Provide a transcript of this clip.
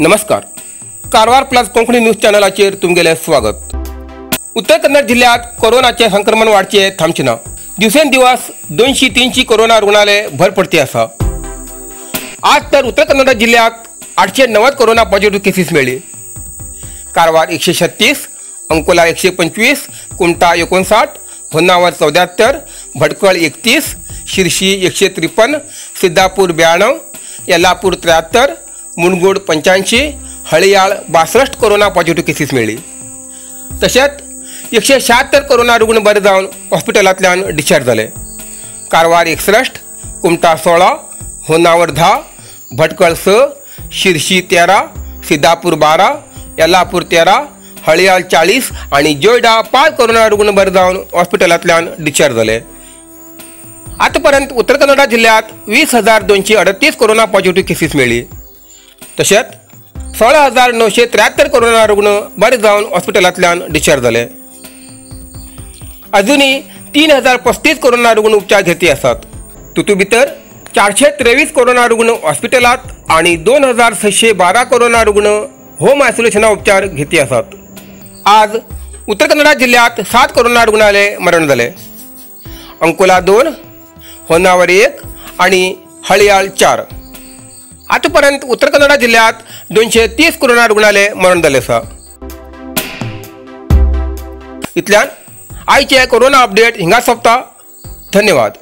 नमस्कार. Karwar plus Konkani news चॅनलाचेर तुमगेले स्वागत. उत्तर कन्नड जिल्ह्यात कोरोनाचे संक्रमण वाढचे थांबचे ना. दिवसेंदिवस 200-300 कोरोना रुग्णालय भर पडते आसा. आज तर उत्तर कन्नड जिल्ह्यात 890 कोरोना पॉझिटिव्ह केसेस मिळाले. Karwar 136, Ankola 125, Kumta 59, Honnavar 74, Bhatkal 31, Shirshi 153, Siddhapur 92, Yellapur 73, मुणगोड 85, हळियाळ 62 corona positive cases मिळाली. तसेच 176 कोरोना रुग्ण बरे जावन हॉस्पिटलांतल्यान डिस्चार्ज झाले. कारवार 61, कुमटा 16, होन्नावर 10, भटकळ 6, शिरशी 13, सिद्धापूर 12, येल्लापूर 13, हळियाळ 40 आणि जोयडा 5 कोरोना रुग्ण बरे जावन हॉस्पिटलांतल्यान डिस्चार्ज झाले. आतापर्यंत उत्तर कन्नड जिल्ह्यात 20,238 कोरोना पॉझिटिव्ह केसेस मिळाली. तसेच 16,973 कोरोना रुग्ण बरे जावन हॉस्पिटलांतल्यान डिस्चार्ज झाले. अजूनही 3,035 कोरोना रुग्ण उपचार घेते असतात. तुतू भितर 423 कोरोना रुग्ण हॉस्पिटलात आणि 2,612 कोरोना रुग्ण होम आयसोलेशना उपचार घेते असतात. आज उत्तर कन्नड जिल्ह्यात 7 कोरोना रुग्णालय मरण झाले. अंकोला 2, होन्नावर 1 आणि हळियाळ 4. आतापर्यंत उत्तर कन्नड जिल्ह्यात 230 कोरोना रुग्णालय मरण झाले आसा. इतल्यान आयचे कोरोना अपडेट हिंगा सोंपता. धन्यवाद.